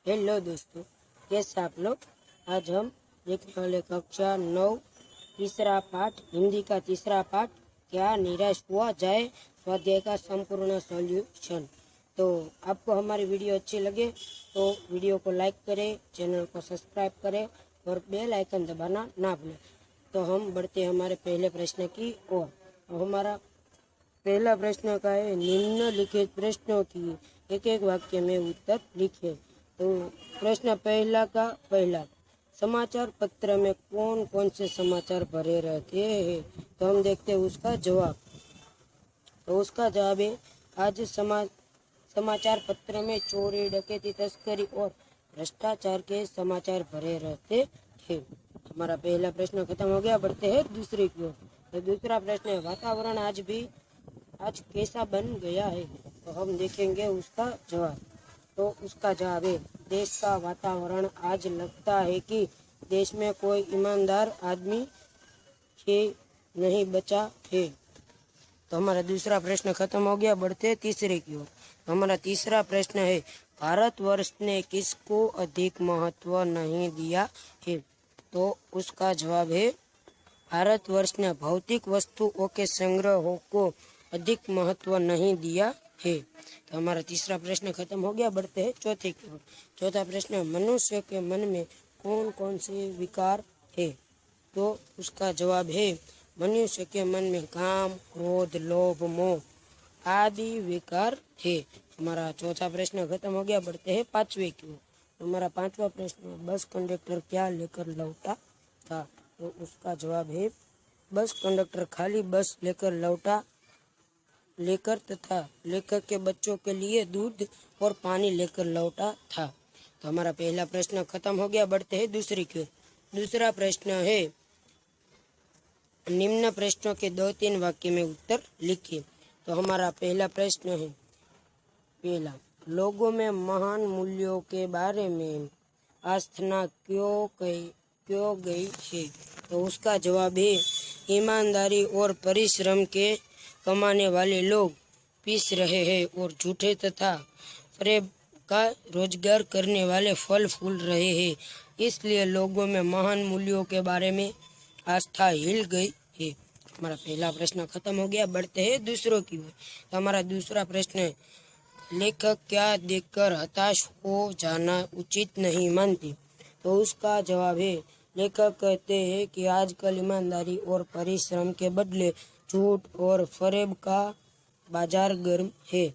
Hello दोस्तों, कैसे आप लोग। आज हम देखने वाले कक्षा 9 तीसरा पाठ, हिंदी का तीसरा पाठ, क्या निराश हुआ जाए, स्वाध्याय का संपूर्ण सॉल्यूशन। तो आपको हमारी वीडियो अच्छी लगे तो वीडियो को लाइक करें, चैनल को सब्सक्राइब करें और बेल आइकन दबाना ना भूलें। तो हम बढ़ते हैं हमारे पहले प्रश्न की ओर। तो हमारा पहला प्रश्न का है, निम्नलिखित प्रश्नों की एक एक वाक्य में उत्तर लिखिए। तो प्रश्न पहला का पहला, समाचार पत्र में कौन कौन से समाचार भरे रहते हैं। तो हम देखते हैं उसका जवाब। तो उसका जवाब है, आज समाचार पत्र में चोरी, डकैती, तस्करी और भ्रष्टाचार के समाचार भरे रहते थे। हमारा पहला प्रश्न खत्म हो गया। बढ़ते हैं दूसरे की ओर। तो दूसरा प्रश्न है, वातावरण आज कैसा बन गया है। तो हम देखेंगे उसका जवाब। तो उसका जवाब है, देश का वातावरण आज लगता है कि देश में कोई ईमानदार आदमी ही नहीं बचा है। तो हमारा दूसरा प्रश्न खत्म हो गया। बढ़ते तीसरे की ओर। तो हमारा तीसरा प्रश्न है, भारतवर्ष ने किसको अधिक महत्व नहीं दिया है। तो उसका जवाब है, भारतवर्ष ने भौतिक वस्तुओं के संग्रहों को अधिक महत्व नहीं दिया है। तो हमारा तीसरा प्रश्न खत्म हो गया। बढ़ते हैं चौथे की ओर। चौथा प्रश्न, मनुष्य के मन में कौन कौन से विकार है। तो उसका जवाब है, मनुष्य के मन में काम, क्रोध, लोभ, मोह आदि विकार है। हमारा चौथा प्रश्न खत्म हो गया। बढ़ते हैं पांचवे की ओर। हमारा पांचवा प्रश्न, बस कंडक्टर क्या लेकर लौटा था। तो उसका जवाब है, बस कंडक्टर खाली बस लेकर तथा लेखक के बच्चों के लिए दूध और पानी लेकर लौटा था। तो हमारा पहला प्रश्न खत्म हो गया। बढ़ते हैं दूसरे की ओर। दूसरा प्रश्न है, निम्न प्रश्नों के 2-3 वाक्य में उत्तर लिखिए। तो हमारा पहला प्रश्न है, पहला, लोगों में महान मूल्यों के बारे में आस्था क्यों गई है। तो उसका जवाब है, ईमानदारी और परिश्रम के कमाने वाले लोग पीस रहे हैं और झूठे तथा फरेब का रोजगार करने वाले फल फूल रहे हैं। इसलिए लोगों में महान मूल्यों के बारे में आस्था हिल गई है। हमारा पहला प्रश्न खत्म हो गया। बढ़ते हैं दूसरों की ओर। तो हमारा दूसरा प्रश्न है, लेखक क्या देखकर हताश हो जाना उचित नहीं मानती। तो उसका जवाब है, लेखक कहते हैं कि आजकल ईमानदारी और परिश्रम के बदले झूठ और फरेब का बाजार गर्म है।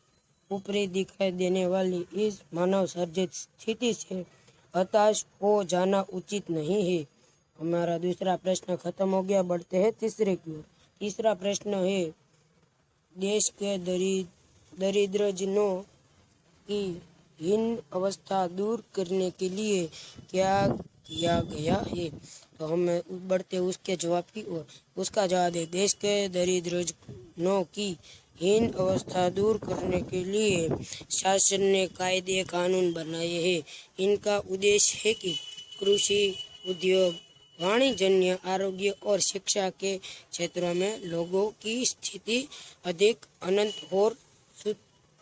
ऊपरी दिखाई देने वाली इस मानव सर्जित स्थिति से हताश हो जाना उचित नहीं है। हमारा दूसरा प्रश्न खत्म हो गया। बढ़ते हैं तीसरे की ओर। तीसरा प्रश्न है, देश के दरिद्रजनों की हीन अवस्था दूर करने के लिए क्या किया गया है। तो हम बढ़ते उसके जवाब की ओर। उसका जवाब है, देश के दरिद्रजनों की हीन अवस्था दूर करने के लिए शासन ने कायदे कानून बनाए हैं। इनका उद्देश्य है कि कृषि, उद्योग, वाणिज्य, आरोग्य और शिक्षा के क्षेत्रों में लोगों की स्थिति अधिक उन्नत और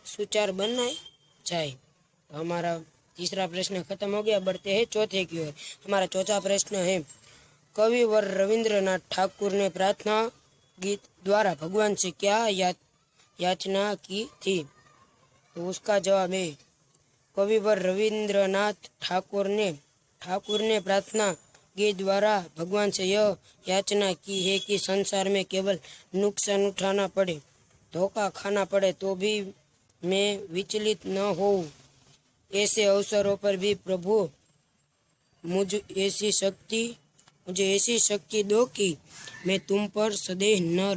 सुचारू बनाई जाए। तो हमारा तीसरा प्रश्न खत्म हो गया। बढ़ते हैं चौथे की ओर। हमारा चौथा प्रश्न है, कविवर रविंद्रनाथ ठाकुर ने प्रार्थना गीत द्वारा भगवान से क्या याचना की थी। तो उसका जवाब है, कविवर रविंद्रनाथ ठाकुर ने प्रार्थना गीत द्वारा भगवान से यह याचना की है कि संसार में केवल नुकसान उठाना पड़े, धोखा खाना पड़े तो भी मैं विचलित न होऊं। ऐसे अवसरों पर भी प्रभु मुझे ऐसी शक्ति दो कि मैं तुम पर संदेह न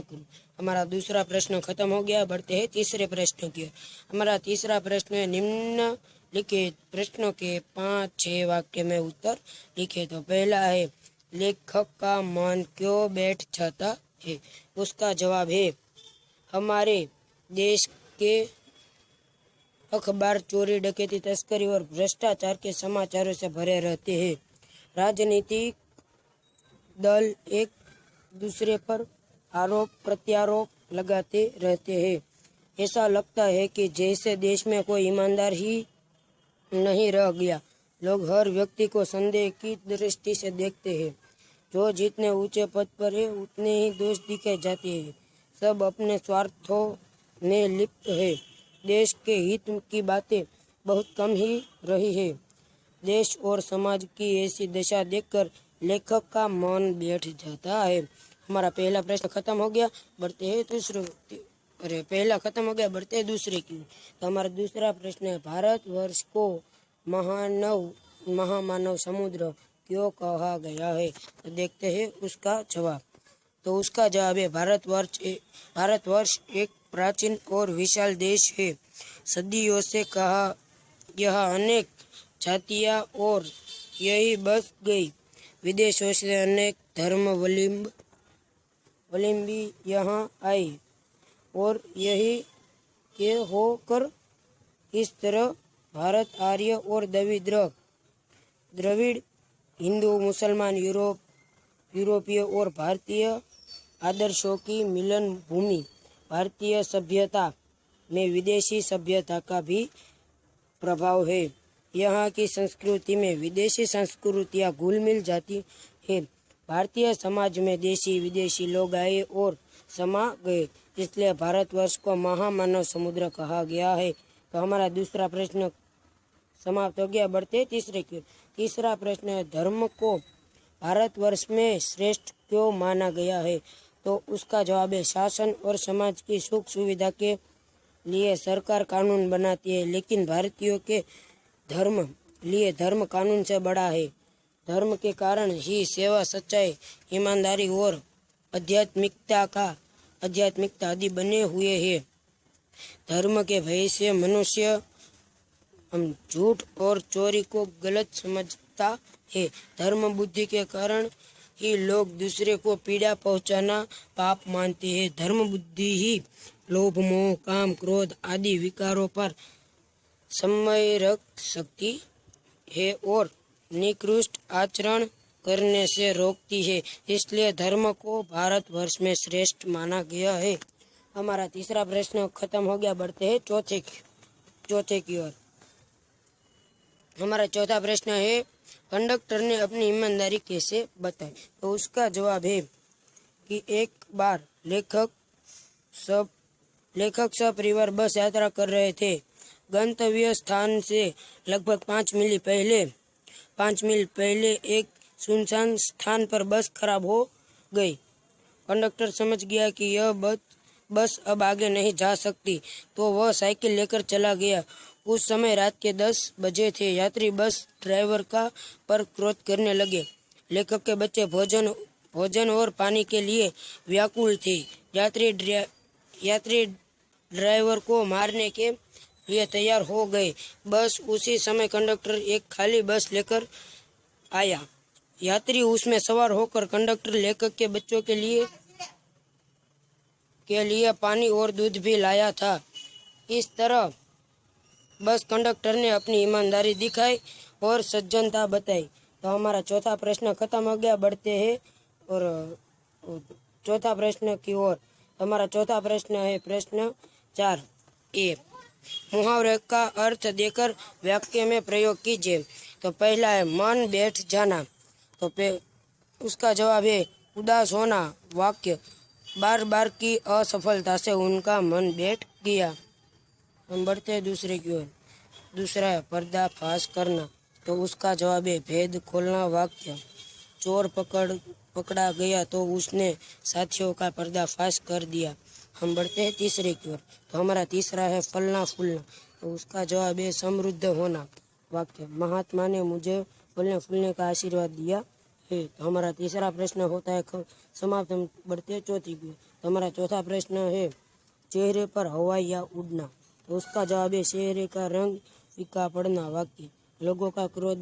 करूं। हमारा दूसरा प्रश्न खत्म हो गया। बढ़ते हैं तीसरे प्रश्न की ओर। हमारा तीसरा प्रश्न है, निम्नलिखित प्रश्नों के 5-6 वाक्य में उत्तर लिखे। तो पहला है, लेखक का मन क्यों बैठ जाता है। उसका जवाब है, हमारे देश के अखबार चोरी, डकैती, तस्करी और भ्रष्टाचार के समाचारों से भरे रहते हैं। राजनीतिक दल एक दूसरे पर आरोप प्रत्यारोप लगाते रहते हैं। ऐसा लगता है कि जैसे देश में कोई ईमानदार ही नहीं रह गया। लोग हर व्यक्ति को संदेह की दृष्टि से देखते हैं। जो जितने ऊंचे पद पर है उतने ही दोष दिखे जाते हैं। सब अपने स्वार्थों में लिप्त है। देश के हित की बातें बहुत कम ही रही है। देश और समाज की ऐसी दशा देखकर लेखक का मन बैठ जाता है। हमारा पहला प्रश्न खत्म हो गया, बढ़ते हैं दूसरे। अरे पहला खत्म हो गया, बढ़ते हैं दूसरे की। तो हमारा दूसरा प्रश्न है, भारतवर्ष को महामानव समुद्र क्यों कहा गया है? तो देखते हैं उसका जवाब। तो उसका जवाब है, भारतवर्ष एक प्राचीन और विशाल देश है। सदियों से कहा यह अनेक जातियां और यही बस गई। विदेशों से अनेक धर्मावलंबी यहाँ आए और यही के होकर इस तरह भारत आर्य और द्रविड़ हिंदू मुसलमान यूरोपीय और भारतीय आदर्शों की मिलन भूमि। भारतीय सभ्यता में विदेशी सभ्यता का भी प्रभाव है। यहाँ की संस्कृति में विदेशी संस्कृतियाँ घुल मिल जाती है। भारतीय समाज में देशी विदेशी लोग आए और समा गए, इसलिए भारतवर्ष को महामानव समुद्र कहा गया है। तो हमारा दूसरा प्रश्न समाप्त हो गया, बढ़ते तीसरे की। तीसरा प्रश्न है, धर्म को भारतवर्ष में श्रेष्ठ क्यों माना गया है? तो उसका जवाब है, शासन और समाज की सुख सुविधा के लिए सरकार कानून बनाती है, लेकिन भारतीयों के धर्म कानून से बड़ा है। धर्म के कारण ही सेवा, सच्चाई, ईमानदारी और आध्यात्मिकता आदि बने हुए हैं। धर्म के भय से मनुष्य झूठ और चोरी को गलत समझता है। धर्म बुद्धि के कारण ही लोग दूसरे को पीड़ा पहुंचाना पाप मानते हैं। धर्म बुद्धि ही लोभ, मोह, काम, क्रोध आदि विकारों पर संयम रख सकती है और निकृष्ट आचरण करने से रोकती है। इसलिए धर्म को भारतवर्ष में श्रेष्ठ माना गया है। हमारा तीसरा प्रश्न खत्म हो गया, बढ़ते हैं चौथे की ओर। हमारा चौथा प्रश्न है, कंडक्टर ने अपनी ईमानदारी कैसे बताई? तो उसका जवाब है कि एक बार लेखक सपरिवार बस यात्रा कर रहे थे। गंतव्य स्थान से लगभग 5 मील पहले एक सुनसान स्थान पर बस खराब हो गई। कंडक्टर समझ गया कि यह बस अब आगे नहीं जा सकती, तो वह साइकिल लेकर चला गया। उस समय रात के 10 बजे थे। यात्री बस ड्राइवर पर क्रोध करने लगे। लेखक के बच्चे भोजन और पानी के लिए व्याकुल थे। यात्री ड्राइवर को मारने के लिए तैयार हो गए। बस उसी समय कंडक्टर एक खाली बस लेकर आया। यात्री उसमें सवार होकर कंडक्टर लेखक के बच्चों के लिए पानी और दूध भी लाया था। इस तरह बस कंडक्टर ने अपनी ईमानदारी दिखाई और सज्जनता बताई। तो हमारा चौथा प्रश्न खत्म हो गया, बढ़ते हैं और चौथा प्रश्न की ओर। हमारा चौथा प्रश्न है प्रश्न 4A। मुहावरे का अर्थ देकर वाक्य में प्रयोग कीजिए। तो पहला है मन बैठ जाना। तो उसका जवाब है उदास होना। वाक्य, बार बार की असफलता से उनका मन बैठ गया। हम बढ़ते हैं दूसरे की ओर। दूसरा है पर्दाफाश करना। तो उसका जवाब है भेद खोलना। वाक्य, चोर पकड़ा गया तो उसने साथियों का पर्दाफाश कर दिया। हम बढ़ते हैं तीसरे की ओर। तो हमारा तीसरा है फलना फूलना। तो उसका जवाब है समृद्ध होना। वाक्य, महात्मा ने मुझे फलने फूलने का आशीर्वाद दिया है। तो हमारा तीसरा प्रश्न होता है समाप्त। हम बढ़ते हैं चौथी की ओर। तो हमारा चौथा प्रश्न है चेहरे पर हवाई या उड़ना। तो उसका जवाब है चेहरे का रंग फीका पड़ना। वाक्य, लोगों का क्रोध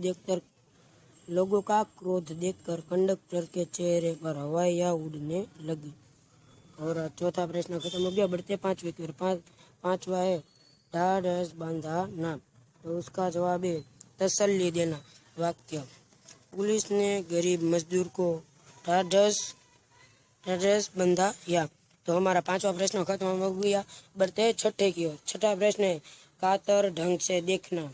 देखकर कंडक्टर के चेहरे पर हवाई या उड़ने लगी। और चौथा प्रश्न खत्म हो गया, बढ़ते पांचवे की ओर। पांचवा है ढाढ़स बांधना। तो उसका जवाब है तसल्ली देना। वाक्य, पुलिस ने गरीब मजदूर को ढाढ़स बंधाया। तो हमारा पांचवा प्रश्न खत्म हो गया, बढ़ते छठे की ओर। छठा प्रश्न है कातर ढंग से देखना।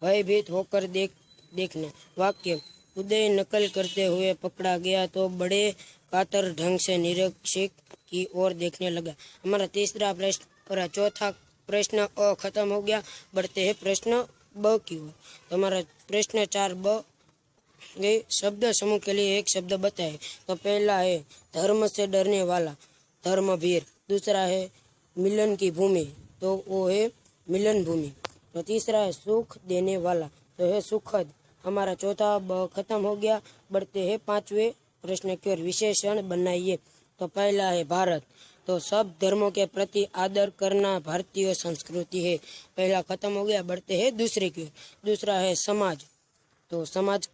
भयभीत होकर देखना। वाक्य उदय नकल करते हुए पकड़ा गया तो बड़े कातर ढंग से निरीक्षक की ओर देखने लगा। हमारा तीसरा प्रश्न और चौथा प्रश्न अ खत्म हो गया। बढ़ते हैं प्रश्न ब की ओर। तो हमारा प्रश्न 4 ब ये शब्द समूह के लिए एक शब्द बताए। तो पहला है धर्म से डरने वाला, धर्मवीर। दूसरा है मिलन की भूमि, तो वो है मिलन भूमि। तो तीसरा है सुख देने वाला, तो है सुखद। हमारा चौथा ब खत्म हो गया। बढ़ते हैं 5वें प्रश्न की ओर। विशेषण बनाइए। तो पहला है भारत, तो सब धर्मों के प्रति आदर करना भारतीय संस्कृति है। पहला खत्म हो गया। बढ़ते हैं दूसरे की ओर। दूसरा है समाज, तो समाज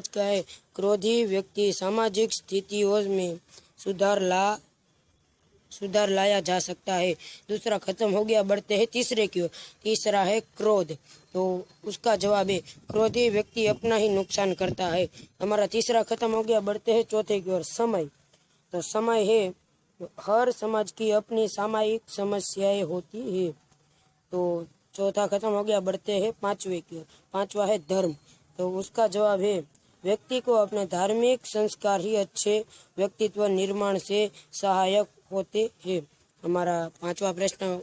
का है क्रोधी व्यक्ति सामाजिक स्थितियों में सुधार लाया जा सकता है। दूसरा खत्म हो गया। बढ़ते हैं तीसरे की ओर। तीसरा है क्रोध, तो उसका जवाब है क्रोधी व्यक्ति अपना ही नुकसान करता है। हमारा तीसरा खत्म हो गया। बढ़ते हैं चौथे की ओर। समय, तो समय है हर समाज की अपनी सामायिक समस्याएं होती है। तो चौथा खत्म हो गया। बढ़ते हैं 5वें की ओर। 5वां है धर्म, तो उसका जवाब है व्यक्ति को अपने धार्मिक संस्कार ही अच्छे व्यक्तित्व निर्माण से सहायक होते हैं। हमारा 5वां प्रश्न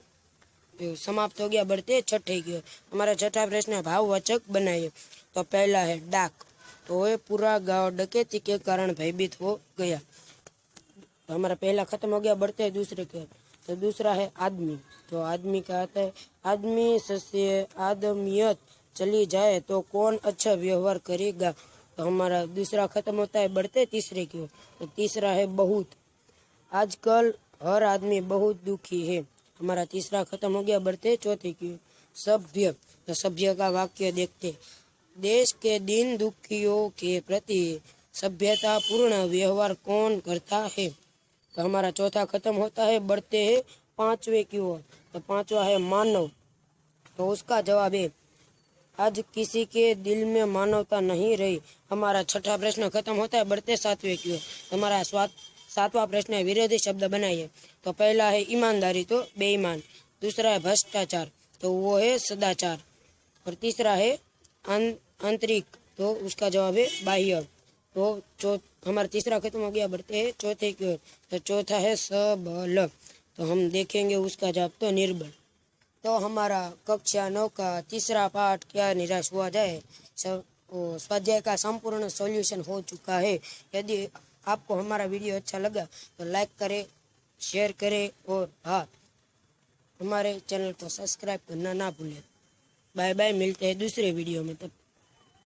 समाप्त हो गया। बढ़ते हैं छठे की ओर। हमारा छठा प्रश्न है भाववाचक बनाइए। तो पहला है डाक, तो ये पूरा गांव डकैती के कारण भयभीत हो गया। तो हमारा पहला खत्म हो गया। बढ़ते हैं दूसरे की ओर। तो दूसरा है आदमी, तो आदमी का आता है आदमी से आदमियत चली जाए तो कौन अच्छा व्यवहार करेगा। तो हमारा दूसरा खत्म होता है। बढ़ते तीसरे की ओर। तो तीसरा है बहुत, आजकल हर आदमी बहुत दुखी है। हमारा तीसरा खत्म हो गया। बढ़ते चौथे की ओर। सभ्य, तो सभ्य का वाक्य देखते। देश के दीन दुखियों के प्रति सभ्यता पूर्ण व्यवहार कौन करता है। तो हमारा चौथा खत्म होता है। बढ़ते हैं 5वें की ओर। तो 5वां है मानव, तो उसका जवाब है आज किसी के दिल में मानवता नहीं रही। हमारा छठा प्रश्न खत्म होता है। बढ़ते 7वें की ओर। हमारा 7वां प्रश्न है विरोधी शब्द बनाइए। तो पहला है ईमानदारी, तो बेईमान। दूसरा है भ्रष्टाचार, तो वो है सदाचार। और तीसरा है आंतरिक, तो उसका जवाब है बाह्य। तो हमारा तीसरा खत्म हो गया। बढ़ते हैं चौथे की ओर। तो चौथा है सबल, तो हम देखेंगे उसका जवाब, तो निर्बल। तो हमारा कक्षा 9 का तीसरा पाठ क्या निराश हुआ जाए स्वाध्याय का संपूर्ण सॉल्यूशन हो चुका है। यदि आपको हमारा वीडियो अच्छा लगा तो लाइक करें, शेयर करें और हाँ, हमारे चैनल को सब्सक्राइब करना ना भूलें। बाय बाय, मिलते हैं दूसरे वीडियो में। तब